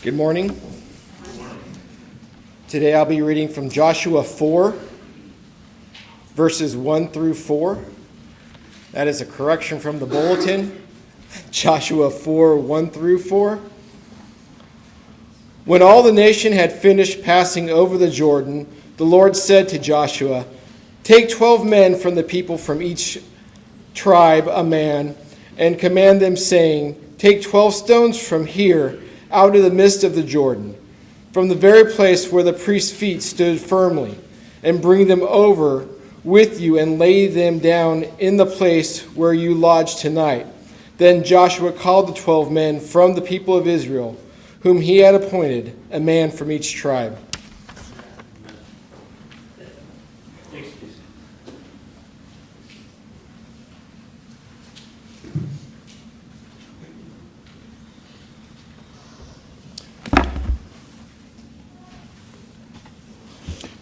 Good morning. Today I'll be reading from Joshua 4, verses 1 through 4. That is a correction from the bulletin. Joshua 4, 1 through 4. When all the nation had finished passing over the Jordan, the Lord said to Joshua, "Take 12 men from the people, from each tribe a man, and command them, saying, Take 12 stones from here, out of the midst of the Jordan, from the very place where the priest's feet stood firmly, and bring them over with you and lay them down in the place where you lodge tonight." Then Joshua called the 12 men from the people of Israel, whom he had appointed, a man from each tribe.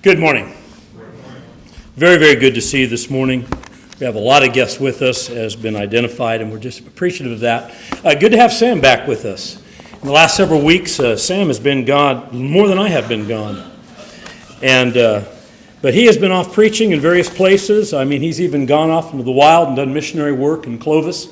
Good morning. Very, very good to see you this morning. We have a lot of guests with us, as been identified, and we're just appreciative of that. Good to have Sam back with us. In the last several weeks, Sam has been gone more than I have been gone. But he has been off preaching in various places. I mean, he's even gone off into the wild and done missionary work in Clovis.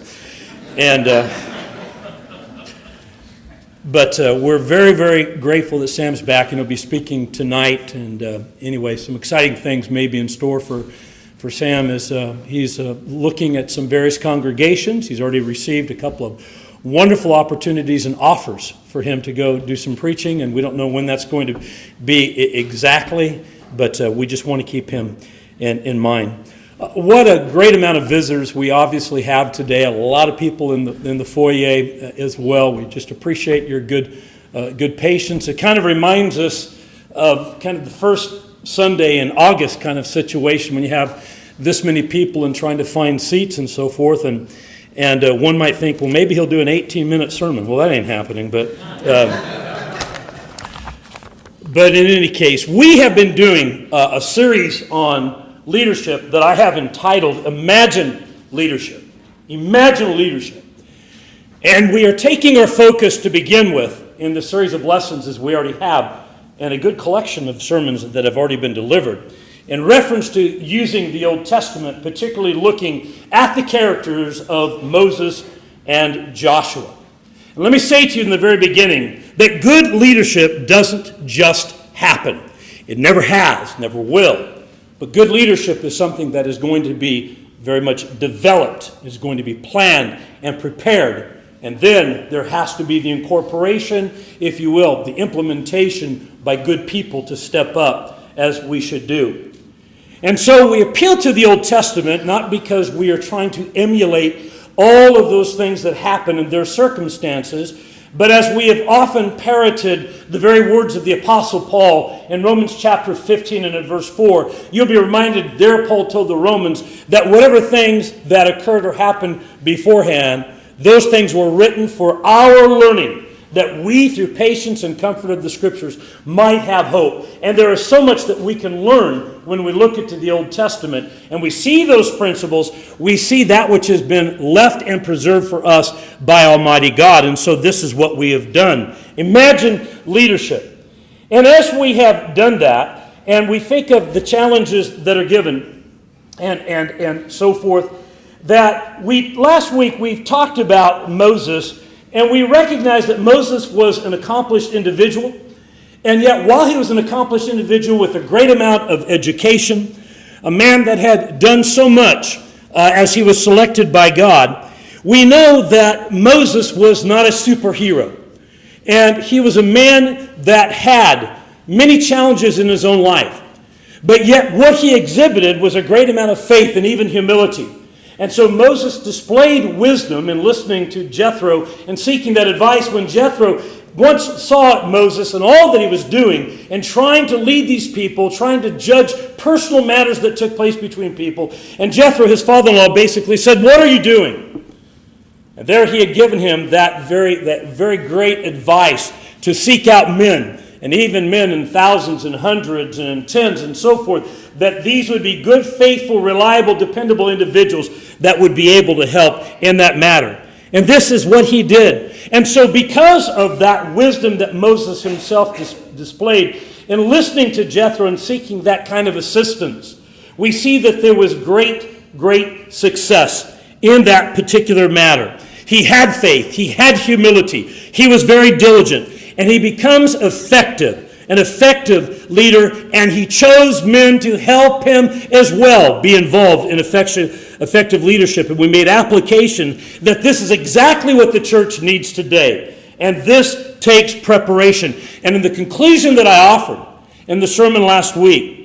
But we're very, very grateful that Sam's back and he'll be speaking tonight. And anyway, some exciting things may be in store for Sam as he's looking at some various congregations. He's already received a couple of wonderful opportunities and offers for him to go do some preaching. And we don't know when that's going to be exactly, but we just want to keep him in mind. What a great amount of visitors we obviously have today. A lot of people in the foyer as well. We just appreciate your good patience. It kind of reminds us of kind of the first Sunday in August kind of situation when you have this many people and trying to find seats and so forth. And one might think, well, maybe he'll do an 18-minute sermon. Well, that ain't happening. But in any case, we have been doing a series on leadership that I have entitled Imagine Leadership. Imagine Leadership. And we are taking our focus to begin with in the series of lessons, as we already have, and a good collection of sermons that have already been delivered, in reference to using the Old Testament, particularly looking at the characters of Moses and Joshua. And let me say to you in the very beginning that good leadership doesn't just happen. It never has, never will. But good leadership is something that is going to be very much developed, is going to be planned and prepared. And then there has to be the incorporation, if you will, the implementation by good people to step up as we should do. And so we appeal to the Old Testament not because we are trying to emulate all of those things that happen in their circumstances, but as we have often parroted the very words of the Apostle Paul in Romans chapter 15 and in verse 4, you'll be reminded there Paul told the Romans that whatever things that occurred or happened beforehand, those things were written for our learning, that we, through patience and comfort of the Scriptures, might have hope. And there is so much that we can learn when we look into the Old Testament, and we see those principles, we see that which has been left and preserved for us by Almighty God. And so this is what we have done. Imagine leadership. And as we have done that, and we think of the challenges that are given, and so forth, that last week we've talked about Moses. And we recognize that Moses was an accomplished individual. And yet, while he was an accomplished individual with a great amount of education, a man that had done so much as he was selected by God, we know that Moses was not a superhero. And he was a man that had many challenges in his own life. But yet, what he exhibited was a great amount of faith and even humility. And so Moses displayed wisdom in listening to Jethro and seeking that advice when Jethro once saw Moses and all that he was doing and trying to lead these people, trying to judge personal matters that took place between people. And Jethro, his father-in-law, basically said, "What are you doing?" And there he had given him that very great advice to seek out men, and even men in thousands and hundreds and in tens and so forth, that these would be good, faithful, reliable, dependable individuals that would be able to help in that matter. And this is what he did. And so because of that wisdom that Moses himself displayed in listening to Jethro and seeking that kind of assistance, we see that there was great success in that particular matter. He had faith. He had humility. He was very diligent. And he becomes an effective leader, and he chose men to help him as well be involved in effective leadership. And we made application that this is exactly what the church needs today. And this takes preparation. And in the conclusion that I offered in the sermon last week,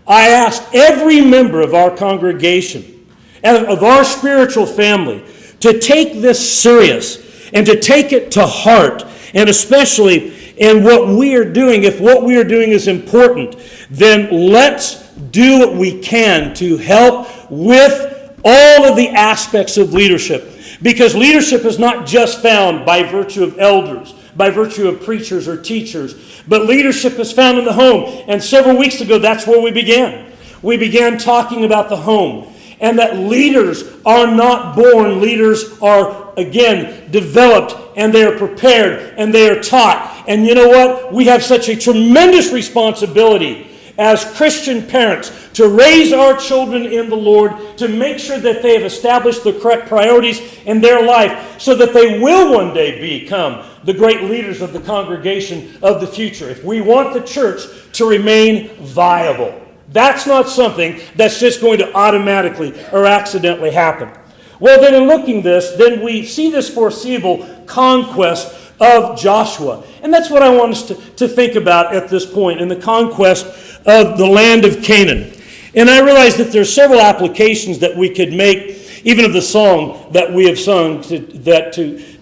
I asked every member of our congregation, of our spiritual family, to take this serious and to take it to heart, and especially in what we are doing. If what we are doing is important, then let's do what we can to help with all of the aspects of leadership. Because leadership is not just found by virtue of elders, by virtue of preachers or teachers, but leadership is found in the home. And several weeks ago, that's where we began. We began talking about the home, and that leaders are not born. Leaders are, again, developed, and they are prepared, and they are taught. And you know what? We have such a tremendous responsibility as Christian parents to raise our children in the Lord, to make sure that they have established the correct priorities in their life so that they will one day become the great leaders of the congregation of the future. If we want the church to remain viable, that's not something that's just going to automatically or accidentally happen. Well, then in looking this, then we see this foreseeable conquest of Joshua. And that's what I want us to think about at this point, in the conquest of the land of Canaan. And I realize that there's several applications that we could make, even of the song that we have sung, to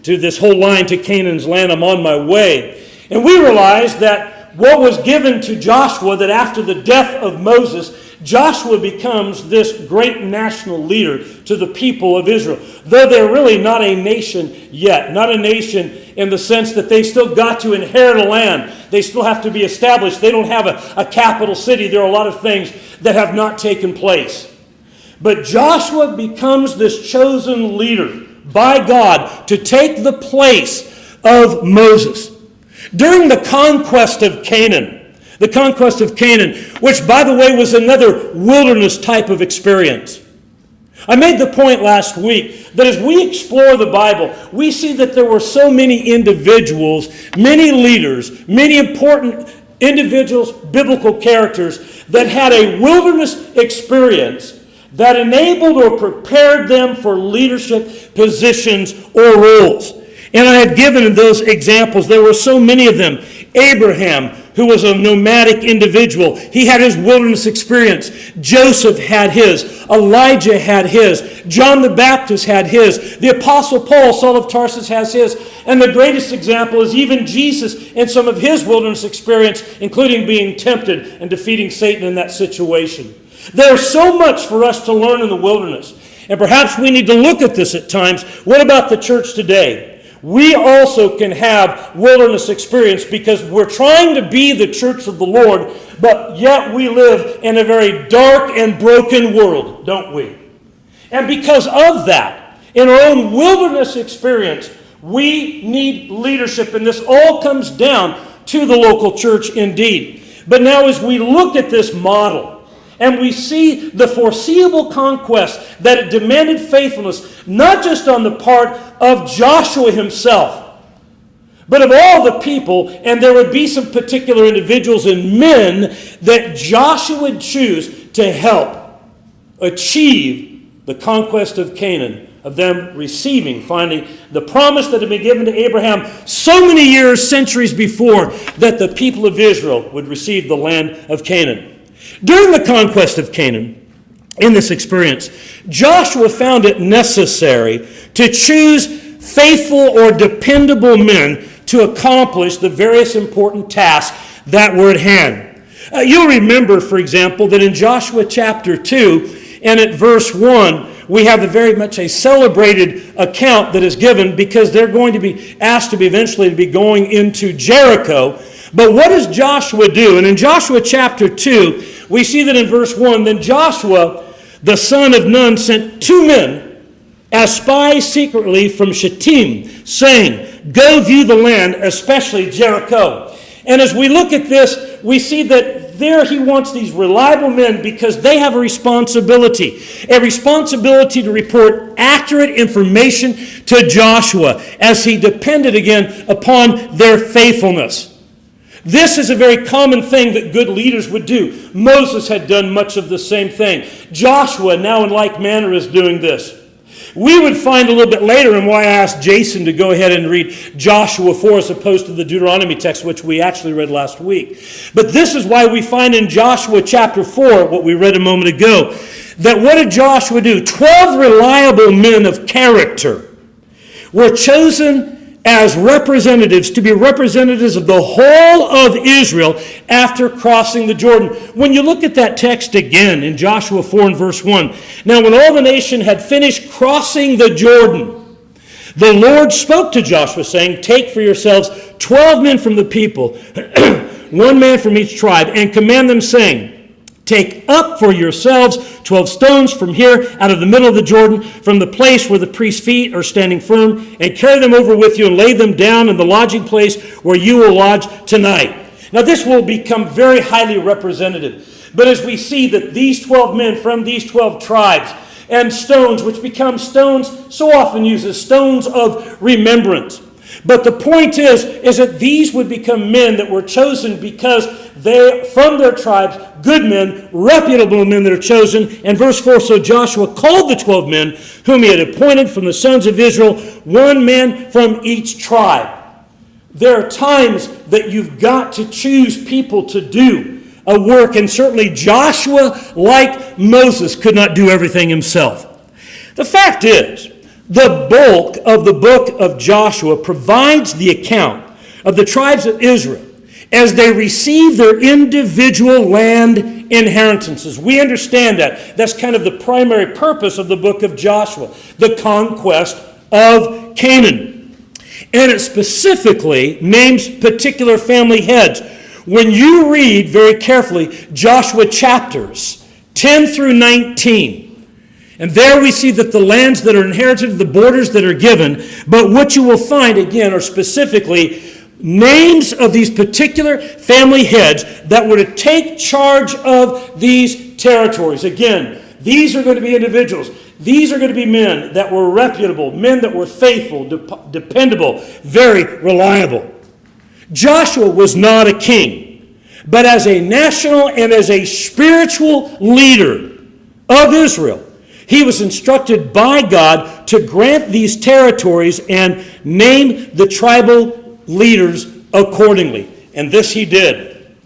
this whole line, to Canaan's land, I'm on my way. And we realize that what was given to Joshua, that after the death of Moses, Joshua becomes this great national leader to the people of Israel. Though they're really not a nation yet. Not a nation in the sense that they still got to inherit a land. They still have to be established. They don't have a capital city. There are a lot of things that have not taken place. But Joshua becomes this chosen leader by God to take the place of Moses. During the conquest of Canaan, which, by the way, was another wilderness type of experience. I made the point last week that as we explore the Bible, we see that there were so many individuals, many leaders, many important individuals, biblical characters that had a wilderness experience that enabled or prepared them for leadership positions or roles. And I had given those examples. There were so many of them. Abraham, who was a nomadic individual, he had his wilderness experience. Joseph had his. Elijah had his. John the Baptist had his. The Apostle Paul, Saul of Tarsus, has his. And the greatest example is even Jesus in some of his wilderness experience, including being tempted and defeating Satan in that situation. There's so much for us to learn in the wilderness. And perhaps we need to look at this at times. What about the church today? We also can have wilderness experience because we're trying to be the church of the Lord, but yet we live in a very dark and broken world, don't we? And because of that, in our own wilderness experience, we need leadership, and this all comes down to the local church indeed. But now as we look at this model, and we see the foreseeable conquest that it demanded faithfulness, not just on the part of Joshua himself, but of all the people, and there would be some particular individuals and men that Joshua would choose to help achieve the conquest of Canaan, of them receiving, finally, the promise that had been given to Abraham so many years, centuries before, that the people of Israel would receive the land of Canaan. During the conquest of Canaan, in this experience, Joshua found it necessary to choose faithful or dependable men to accomplish the various important tasks that were at hand. You'll remember, for example, that in Joshua chapter 2 and at verse 1, we have very much a celebrated account that is given because they're going to be asked to be eventually to be going into Jericho. But what does Joshua do? And in Joshua chapter 2, we see that in verse 1, then Joshua, the son of Nun, sent 2 men as spies secretly from Shittim, saying, go view the land, especially Jericho. And as we look at this, we see that there he wants these reliable men because they have a responsibility to report accurate information to Joshua as he depended again upon their faithfulness. This is a very common thing that good leaders would do. Moses had done much of the same thing. Joshua, now in like manner, is doing this. We would find a little bit later, and why I asked Jason to go ahead and read Joshua 4 as opposed to the Deuteronomy text, which we actually read last week. But this is why we find in Joshua chapter 4, what we read a moment ago, that what did Joshua do? 12 reliable men of character were chosen as representatives, to be representatives of the whole of Israel after crossing the Jordan. When you look at that text again in Joshua 4 and verse 1, now when all the nation had finished crossing the Jordan, the Lord spoke to Joshua, saying, take for yourselves 12 men from the people, one man from each tribe, and command them, saying, take up for yourselves 12 stones from here out of the middle of the Jordan, from the place where the priest's feet are standing firm, and carry them over with you and lay them down in the lodging place where you will lodge tonight. Now this will become very highly representative. But as we see that these 12 men from these 12 tribes and stones, which become stones so often used as stones of remembrance. But the point is that these would become men that were chosen because they, from their tribes, good men, reputable men that are chosen. And verse 4, so Joshua called the 12 men whom he had appointed from the sons of Israel, one man from each tribe. There are times that you've got to choose people to do a work, and certainly Joshua, like Moses, could not do everything himself. The fact is, the bulk of the book of Joshua provides the account of the tribes of Israel as they receive their individual land inheritances. We understand that. That's kind of the primary purpose of the book of Joshua, the conquest of Canaan. And it specifically names particular family heads. When you read very carefully Joshua chapters 10 through 19, and there we see that the lands that are inherited, the borders that are given, but what you will find, again, are specifically names of these particular family heads that were to take charge of these territories. Again, these are going to be individuals. These are going to be men that were reputable, men that were faithful, dependable, very reliable. Joshua was not a king, but as a national and as a spiritual leader of Israel, he was instructed by God to grant these territories and name the tribal leaders accordingly. And this he did.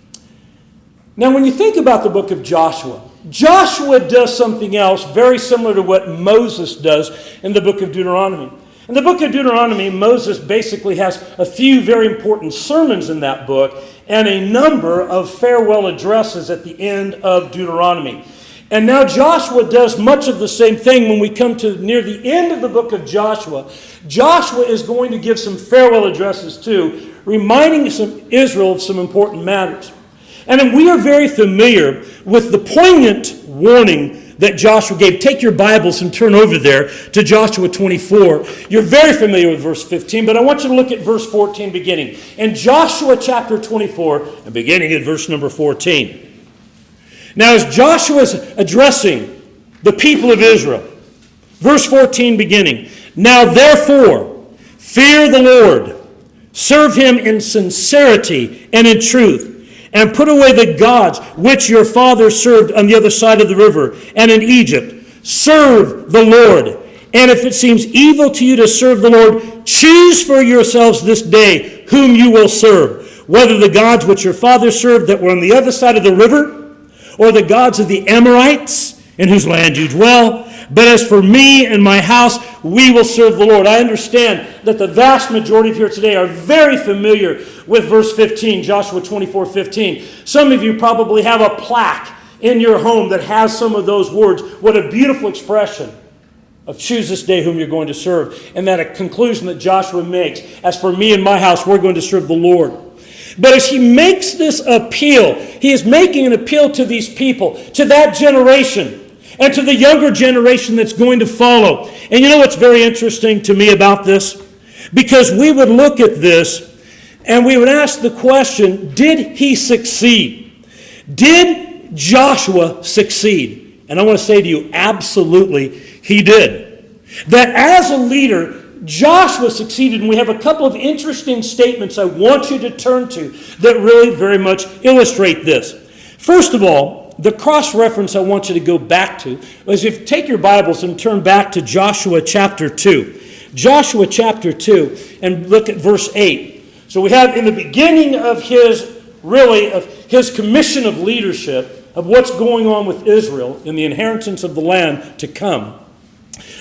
Now, when you think about the book of Joshua, Joshua does something else very similar to what Moses does in the book of Deuteronomy. In the book of Deuteronomy, Moses basically has a few very important sermons in that book and a number of farewell addresses at the end of Deuteronomy. And now Joshua does much of the same thing when we come to near the end of the book of Joshua. Joshua is going to give some farewell addresses too, reminding Israel of some important matters. And then we are very familiar with the poignant warning that Joshua gave. Take your Bibles and turn over there to Joshua 24. You're very familiar with verse 15, but I want you to look at verse 14 beginning. In Joshua chapter 24, and beginning at verse number 14. Now, as Joshua is addressing the people of Israel, verse 14 beginning, now therefore, fear the Lord, serve him in sincerity and in truth, and put away the gods which your fathers served on the other side of the river and in Egypt. Serve the Lord. And if it seems evil to you to serve the Lord, choose for yourselves this day whom you will serve, whether the gods which your fathers served that were on the other side of the river, or the gods of the Amorites, in whose land you dwell. But as for me and my house, we will serve the Lord. I understand that the vast majority of here today are very familiar with verse 15, Joshua 24:15. Some of you probably have a plaque in your home that has some of those words. What a beautiful expression of choose this day whom you're going to serve. And that a conclusion that Joshua makes, as for me and my house, we're going to serve the Lord. But as he makes this appeal, he is making an appeal to these people, to that generation. and to the younger generation that's going to follow. And you know what's very interesting to me about this? Because we would look at this and we would ask the question, did he succeed? Did Joshua succeed? And I want to say to you, absolutely he did. That as a leader, Joshua succeeded, and we have a couple of interesting statements I want you to turn to that really very much illustrate this. First of all, the cross-reference I want you to go back to is if you take your Bibles and turn back to Joshua chapter 2. Joshua chapter 2, and look at verse 8. So we have in the beginning of his commission of leadership, of what's going on with Israel in the inheritance of the land to come.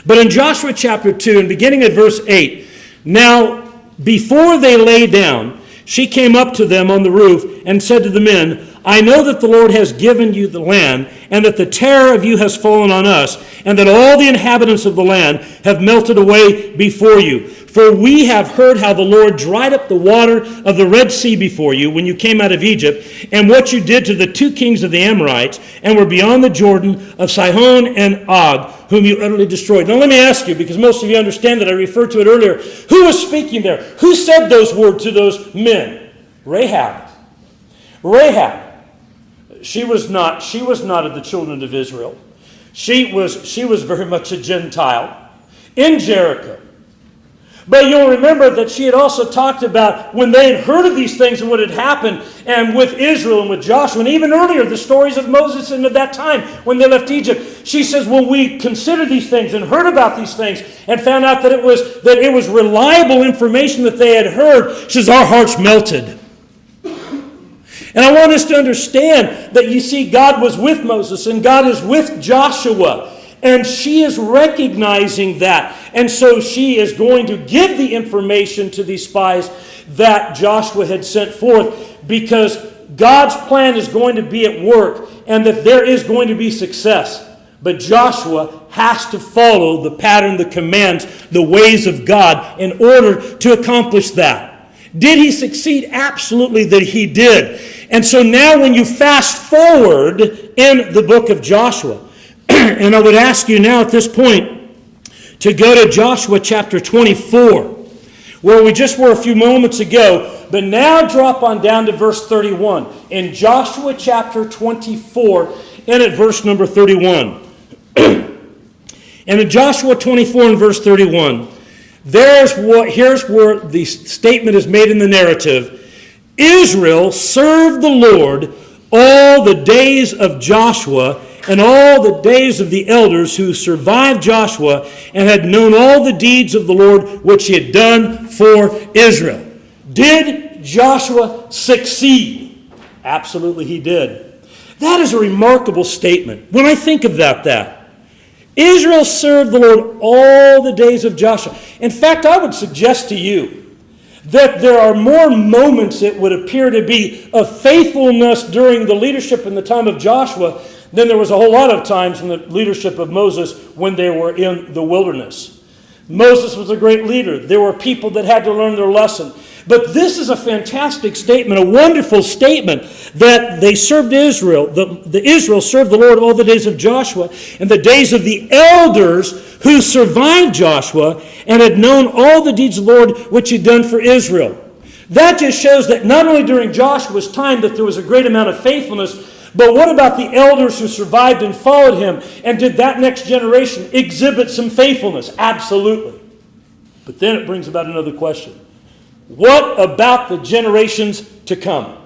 But in Joshua chapter 2, and beginning at verse 8, now before they lay down, she came up to them on the roof and said to the men, I know that the Lord has given you the land, and that the terror of you has fallen on us, and that all the inhabitants of the land have melted away before you. For we have heard how the Lord dried up the water of the Red Sea before you when you came out of Egypt, and what you did to the two kings of the Amorites, and were beyond the Jordan of Sihon and Og, whom you utterly destroyed. Now let me ask you, because most of you understand that I referred to it earlier, who was speaking there? Who said those words to those men? Rahab. Rahab. She was not of the children of Israel. She was very much a Gentile in Jericho. But you'll remember that she had also talked about when they had heard of these things and what had happened, and with Israel and with Joshua, and even earlier, the stories of Moses and of that time when they left Egypt. She says, when we considered these things and heard about these things and found out that it was reliable information that they had heard, she says, our hearts melted. And I want us to understand that you see God was with Moses and God is with Joshua. And she is recognizing that. And so she is going to give the information to these spies that Joshua had sent forth, because God's plan is going to be at work and that there is going to be success. But Joshua has to follow the pattern, the commands, the ways of God in order to accomplish that. Did he succeed? Absolutely that he did. And so now when you fast forward in the book of Joshua, and I would ask you now at this point to go to Joshua chapter 24, where we just were a few moments ago, but now drop on down to verse 31. In Joshua chapter 24, and at verse number 31. And in Joshua 24 and verse 31, here's where the statement is made in the narrative. Israel served the Lord all the days of Joshua and all the days of the elders who survived Joshua and had known all the deeds of the Lord which he had done for Israel. Did Joshua succeed? Absolutely he did. That is a remarkable statement. When I think of that, Israel served the Lord all the days of Joshua. In fact, I would suggest to you that there are more moments, it would appear to be, of faithfulness during the leadership in the time of Joshua than there was a whole lot of times in the leadership of Moses when they were in the wilderness. Moses was a great leader. There were people that had to learn their lesson. But this is a fantastic statement, a wonderful statement, that they served Israel. The Israel served the Lord all the days of Joshua and the days of the elders who survived Joshua and had known all the deeds of the Lord which he had done for Israel. That just shows that not only during Joshua's time that there was a great amount of faithfulness, but what about the elders who survived and followed him? And did that next generation exhibit some faithfulness? Absolutely. But then it brings about another question. What about the generations to come?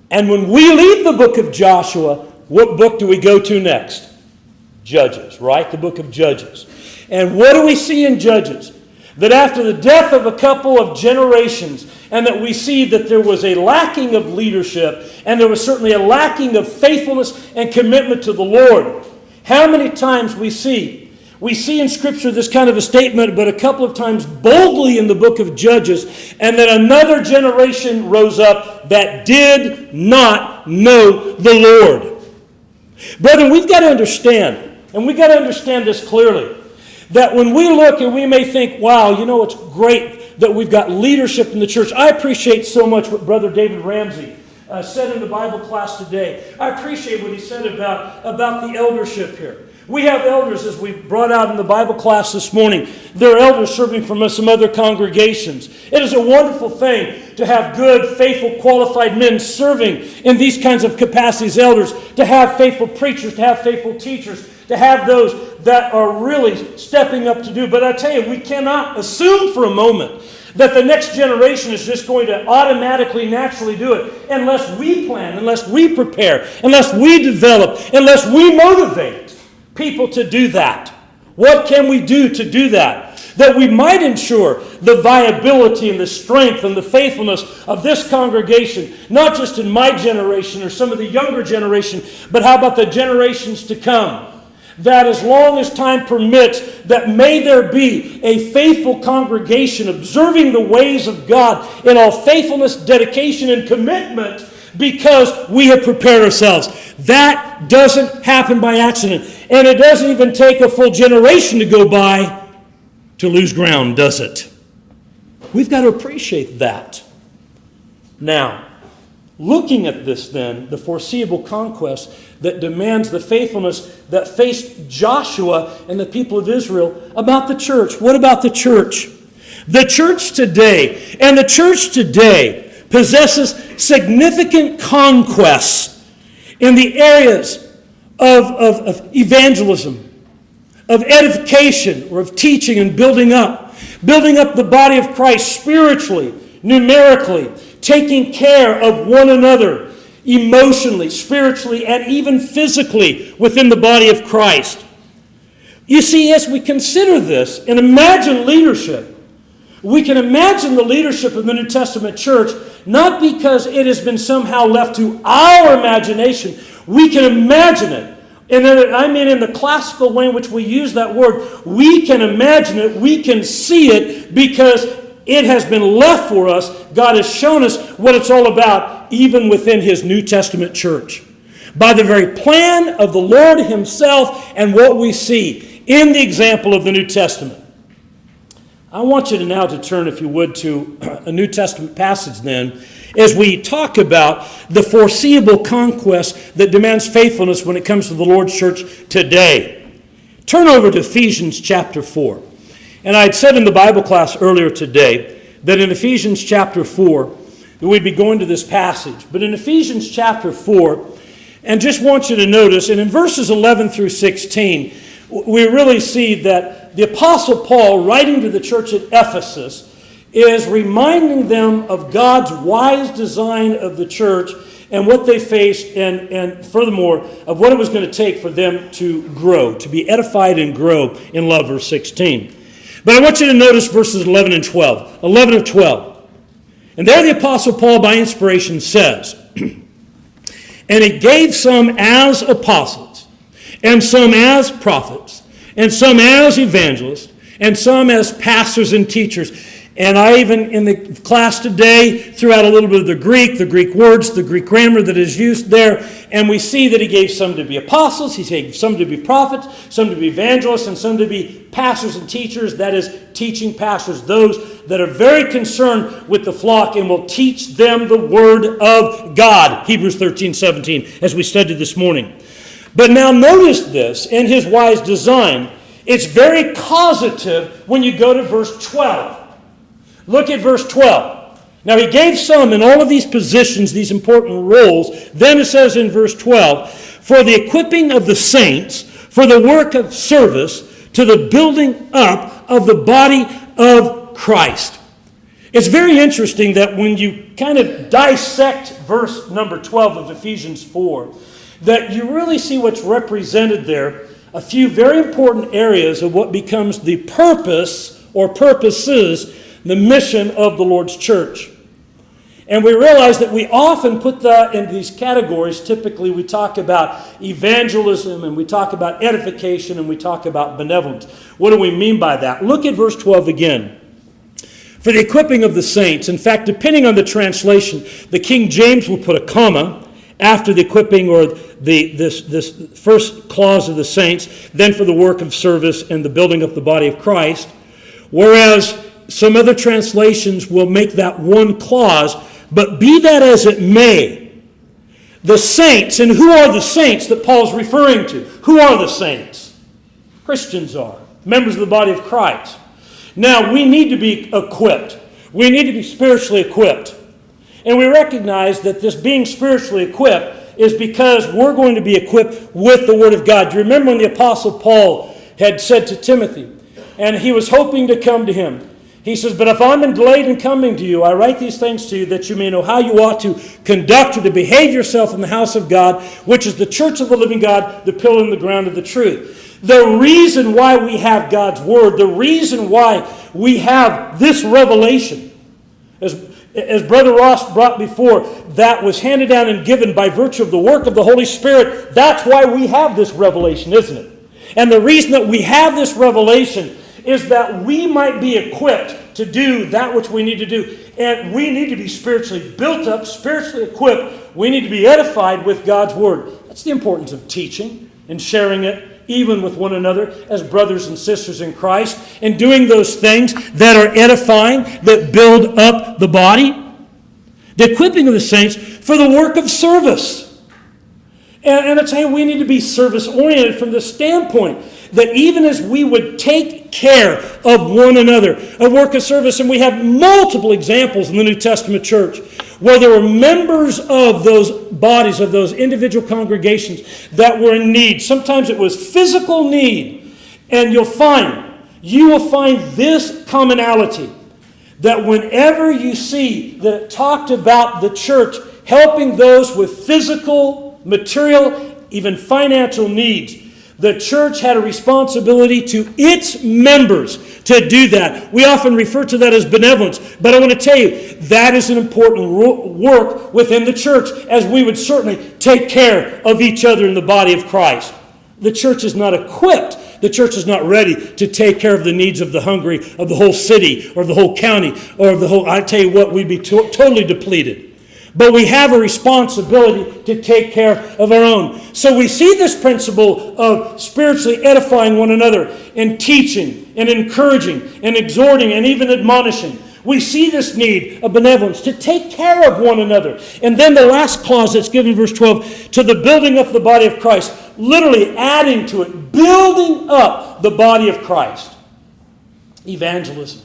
And when we leave the book of Joshua, what book do we go to next? Judges, right? The book of Judges. And what do we see in Judges? That after the death of a couple of generations, and that we see that there was a lacking of leadership, and there was certainly a lacking of faithfulness and commitment to the Lord. How many times we see in Scripture this kind of a statement, but a couple of times boldly in the book of Judges, and then another generation rose up that did not know the Lord. Brethren, we've got to understand, and we've got to understand this clearly, that when we look and we may think, wow, it's great that we've got leadership in the church. I appreciate so much what Brother David Ramsey said in the Bible class today. I appreciate what he said about the eldership here. We have elders, as we brought out in the Bible class this morning. There are elders serving from some other congregations. It is a wonderful thing to have good, faithful, qualified men serving in these kinds of capacities, elders, to have faithful preachers, to have faithful teachers, to have those that are really stepping up to do. But I tell you, we cannot assume for a moment that the next generation is just going to automatically, naturally do it unless we plan, unless we prepare, unless we develop, unless we motivate people to do that. What can we do to do that? That we might ensure the viability and the strength and the faithfulness of this congregation, not just in my generation or some of the younger generation, but how about the generations to come? That as long as time permits, that may there be a faithful congregation observing the ways of God in all faithfulness, dedication, and commitment, because we have prepared ourselves. That doesn't happen by accident. And it doesn't even take a full generation to go by to lose ground, does it? We've got to appreciate that. Now, looking at this then, the foreseeable conquest that demands the faithfulness that faced Joshua and the people of Israel about the church. What about the church? The church today, and the church today possesses significant conquests in the areas of evangelism, of edification, or of teaching and building up the body of Christ spiritually, numerically, taking care of one another emotionally, spiritually, and even physically within the body of Christ. You see, as we consider this and imagine leadership, we can imagine the leadership of the New Testament church not because it has been somehow left to our imagination. We can imagine it. And I mean in the classical way in which we use that word, we can imagine it, we can see it because it has been left for us. God has shown us what it's all about, even within His New Testament church. By the very plan of the Lord Himself and what we see in the example of the New Testament. I want you to now to turn, if you would, to a New Testament passage then, as we talk about the foreseeable conquest that demands faithfulness when it comes to the Lord's church today. Turn over to Ephesians chapter 4. And I had said in the Bible class earlier today that in Ephesians chapter 4, that we'd be going to this passage. But in Ephesians chapter 4, and just want you to notice, and in verses 11 through 16, we really see that the Apostle Paul, writing to the church at Ephesus, is reminding them of God's wise design of the church and what they faced, and furthermore, of what it was going to take for them to grow, to be edified and grow in love, verse 16. But I want you to notice verses 11 and 12. 11 of 12. And there the Apostle Paul, by inspiration, says, and He gave some as apostles, and some as prophets, and some as evangelists, and some as pastors and teachers. And I even, in the class today, threw out a little bit of the Greek words, the Greek grammar that is used there. And we see that He gave some to be apostles, He gave some to be prophets, some to be evangelists, and some to be pastors and teachers, that is, teaching pastors, those that are very concerned with the flock and will teach them the Word of God. Hebrews 13:17, as we studied this morning. But now notice this, in His wise design, it's very causative when you go to verse 12. Look at verse 12. Now He gave some in all of these positions, these important roles. Then it says in verse 12, for the equipping of the saints, for the work of service, to the building up of the body of Christ. It's very interesting that when you kind of dissect verse number 12 of Ephesians 4, that you really see what's represented there, a few very important areas of what becomes the purpose or purposes, the mission of the Lord's church. And we realize that we often put that in these categories. Typically we talk about evangelism, and we talk about edification, and we talk about benevolence. What do we mean by that? Look at verse 12 again. For the equipping of the saints. In fact, depending on the translation, the King James will put a comma after the equipping, or this first clause of the saints, then for the work of service and the building up the body of Christ. Whereas some other translations will make that one clause, but be that as it may, the saints. And who are the saints that Paul's referring to? Who are the saints? Christians are. Members of the body of Christ. Now, we need to be equipped. We need to be spiritually equipped. And we recognize that this being spiritually equipped is because we're going to be equipped with the Word of God. Do you remember when the Apostle Paul had said to Timothy, and he was hoping to come to him, he says, "But if I'm delayed in coming to you, I write these things to you that you may know how you ought to conduct or to behave yourself in the house of God, which is the church of the living God, the pillar and the ground of the truth." The reason why we have God's Word, the reason why we have this revelation, as Brother Ross brought before, that was handed down and given by virtue of the work of the Holy Spirit, that's why we have this revelation, isn't it? And the reason that we have this revelation is that we might be equipped to do that which we need to do. And we need to be spiritually built up, spiritually equipped. We need to be edified with God's Word. That's the importance of teaching and sharing it even with one another as brothers and sisters in Christ, and doing those things that are edifying, that build up the body. The equipping of the saints for the work of service. And I'm saying we need to be service-oriented from the standpoint that even as we would take care of one another, a work of service, and we have multiple examples in the New Testament church where there were members of those bodies, of those individual congregations that were in need. Sometimes it was physical need. And you will find this commonality, that whenever you see that it talked about the church helping those with physical, material, even financial needs, the church had a responsibility to its members to do that. We often refer to that as benevolence, but I want to tell you, that is an important work within the church, as we would certainly take care of each other in the body of Christ. The church is not equipped. The church is not ready to take care of the needs of the hungry, of the whole city, or the whole county, or the whole... I tell you what, we'd be totally depleted. But we have a responsibility to take care of our own. So we see this principle of spiritually edifying one another, and teaching, and encouraging, and exhorting, and even admonishing. We see this need of benevolence to take care of one another. And then the last clause that's given in verse 12, to the building up the body of Christ, literally adding to it, building up the body of Christ. Evangelism.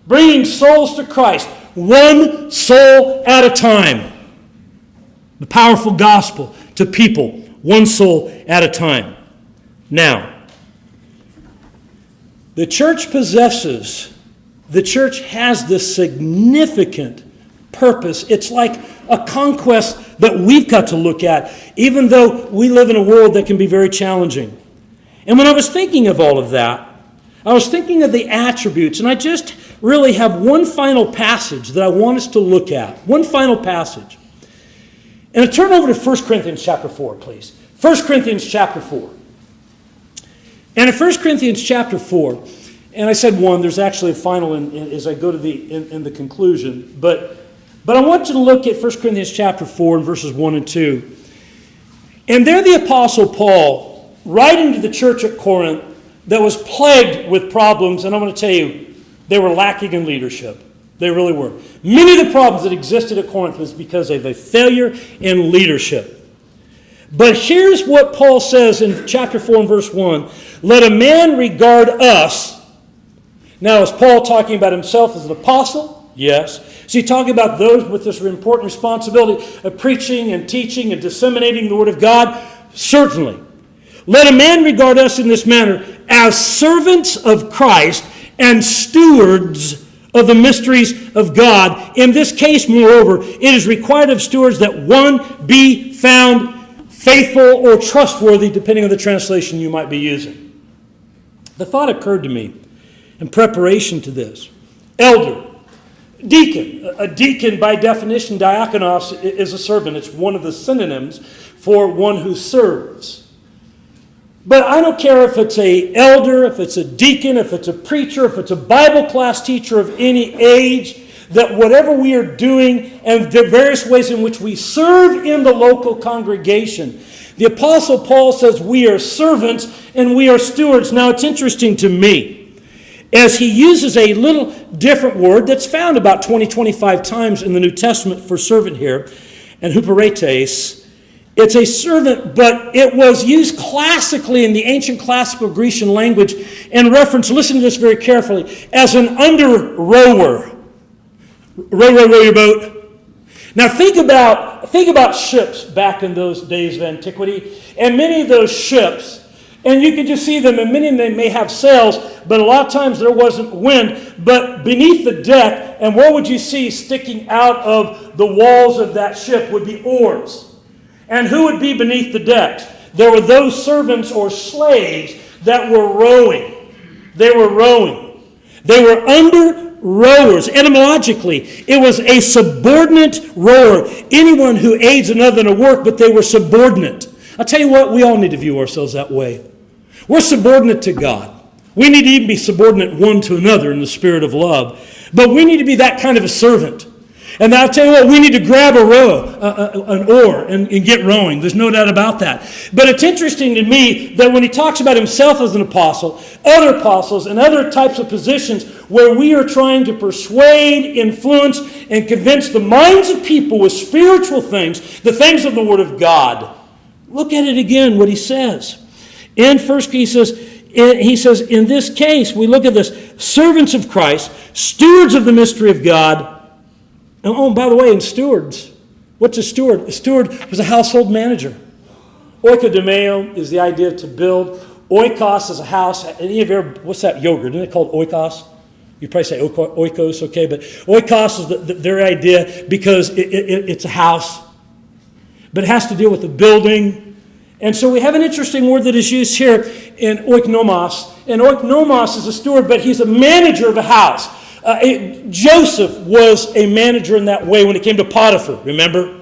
Bringing souls to Christ, one soul at a time. The powerful gospel to people, one soul at a time. Now, the church has this significant purpose. It's like a conquest that we've got to look at, even though we live in a world that can be very challenging. And when I was thinking of all of that, I was thinking of the attributes, and I just really have one final passage that I want us to look at. One final passage. And turn over to 1 Corinthians chapter 4, please. 1 Corinthians chapter 4. And in 1 Corinthians chapter 4, and I said one, there's actually a final as I go to the conclusion. But I want you to look at 1 Corinthians chapter 4 and verses 1 and 2. And there the Apostle Paul, writing to the church at Corinth that was plagued with problems, and I'm going to tell you, they were lacking in leadership. They really were. Many of the problems that existed at Corinth was because of a failure in leadership. But here's what Paul says in chapter 4 and verse 1. Let a man regard us. Now, is Paul talking about himself as an apostle? Yes. Is he talking about those with this important responsibility of preaching and teaching and disseminating the Word of God? Certainly. Let a man regard us in this manner as servants of Christ and stewards of the mysteries of God. In this case, moreover, it is required of stewards that one be found faithful or trustworthy, depending on the translation you might be using. The thought occurred to me in preparation to this. Elder, deacon. A deacon, by definition, diakonos, is a servant. It's one of the synonyms for one who serves. But I don't care if it's an elder, if it's a deacon, if it's a preacher, if it's a Bible class teacher of any age, that whatever we are doing and the various ways in which we serve in the local congregation, the Apostle Paul says we are servants and we are stewards. Now, it's interesting to me, as he uses a little different word that's found about 20-25 times in the New Testament for servant here, and huperetes, It's a servant, but it was used classically in the ancient classical Grecian language in reference, listen to this very carefully, as an under-rower. Row your boat. Now think about ships back in those days of antiquity, and many of those ships, and you can just see them, and many of them may have sails, but a lot of times there wasn't wind, but beneath the deck, and what would you see sticking out of the walls of that ship would be oars. And who would be beneath the decks? There were those servants or slaves that were rowing. They were rowing. They were under rowers. Etymologically, it was a subordinate rower. Anyone who aids another in a work, but they were subordinate. I'll tell you what, we all need to view ourselves that way. We're subordinate to God. We need to even be subordinate one to another in the spirit of love. But we need to be that kind of a servant. And I'll tell you what, we need to grab an oar and get rowing. There's no doubt about that. But it's interesting to me that when he talks about himself as an apostle, other apostles, and other types of positions where we are trying to persuade, influence, and convince the minds of people with spiritual things, the things of the Word of God. Look at it again, what he says. In first, he says, in this case, we look at this, servants of Christ, stewards of the mystery of God. And oh, by the way, in stewards, what's a steward? A steward was a household manager. Oikodomeo is the idea to build. Oikos is a house. Any of you ever, what's that yogurt? Isn't it called oikos? You probably say oikos, okay, but oikos is their idea because it's a house. But it has to deal with the building. And so we have an interesting word that is used here in oikonomos. And oikonomos is a steward, but he's a manager of a house. Joseph was a manager in that way when it came to Potiphar, remember?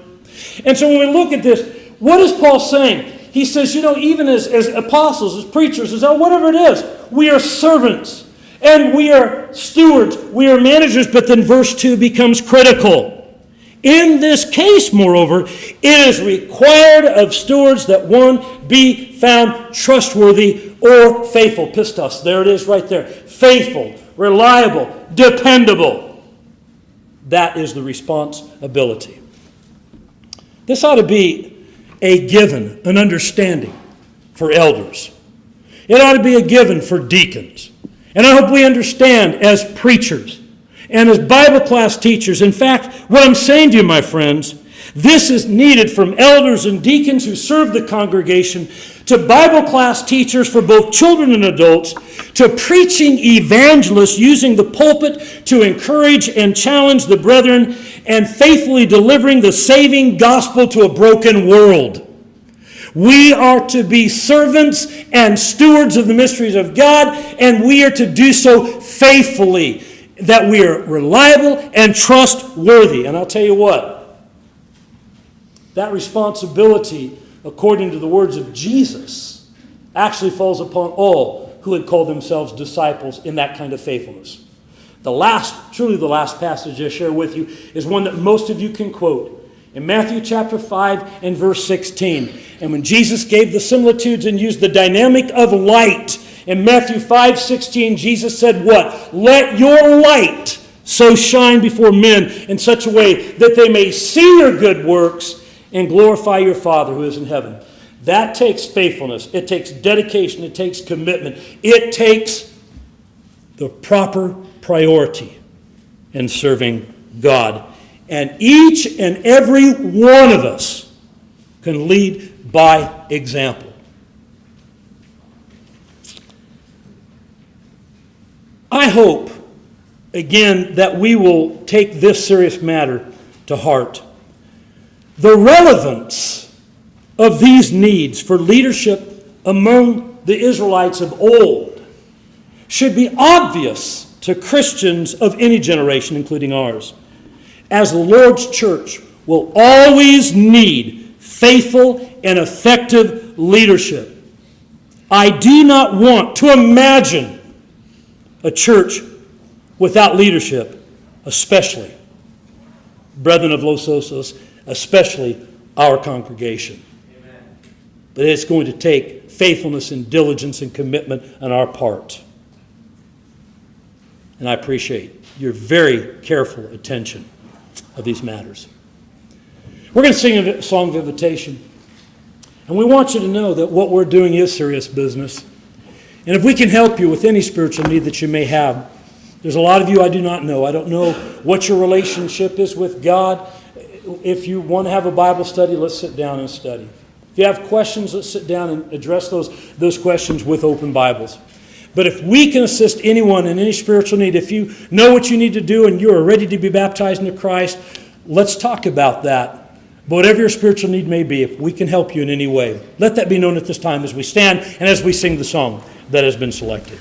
And so when we look at this, what is Paul saying? He says, even as apostles, as preachers, as whatever it is, we are servants and we are stewards, we are managers, but then verse 2 becomes critical. In this case, moreover, it is required of stewards that one be found trustworthy or faithful. Pistos, there it is right there. Faithful, reliable, dependable. That is the responsibility. This ought to be a given, an understanding for elders. It ought to be a given for deacons. And I hope we understand as preachers and as Bible class teachers. In fact, what I'm saying to you, my friends, this is needed from elders and deacons who serve the congregation, to Bible class teachers for both children and adults, to preaching evangelists using the pulpit to encourage and challenge the brethren, and faithfully delivering the saving gospel to a broken world. We are to be servants and stewards of the mysteries of God, and we are to do so faithfully, that we are reliable and trustworthy. And I'll tell you what, that responsibility, according to the words of Jesus, actually falls upon all who would call themselves disciples in that kind of faithfulness. Truly the last passage I share with you is one that most of you can quote. In Matthew chapter 5 and verse 16. And when Jesus gave the similitudes and used the dynamic of light, in Matthew 5:16, Jesus said what? Let your light so shine before men in such a way that they may see your good works and glorify your Father who is in heaven. That takes faithfulness. It takes dedication. It takes commitment. It takes the proper priority in serving God. And each and every one of us can lead by example. I hope, again, that we will take this serious matter to heart. The relevance of these needs for leadership among the Israelites of old should be obvious to Christians of any generation, including ours, as the Lord's church will always need faithful and effective leadership. I do not want to imagine a church without leadership, especially, brethren of Los Osos, especially our congregation. Amen. But it's going to take faithfulness and diligence and commitment on our part. And I appreciate your very careful attention of these matters. We're going to sing a song of invitation. And we want you to know that what we're doing is serious business. And if we can help you with any spiritual need that you may have, there's a lot of you I do not know. I don't know what your relationship is with God. If you want to have a Bible study, let's sit down and study. If you have questions, let's sit down and address those questions with open Bibles. But if we can assist anyone in any spiritual need, if you know what you need to do and you are ready to be baptized into Christ, let's talk about that. But whatever your spiritual need may be, if we can help you in any way, let that be known at this time as we stand and as we sing the song that has been selected.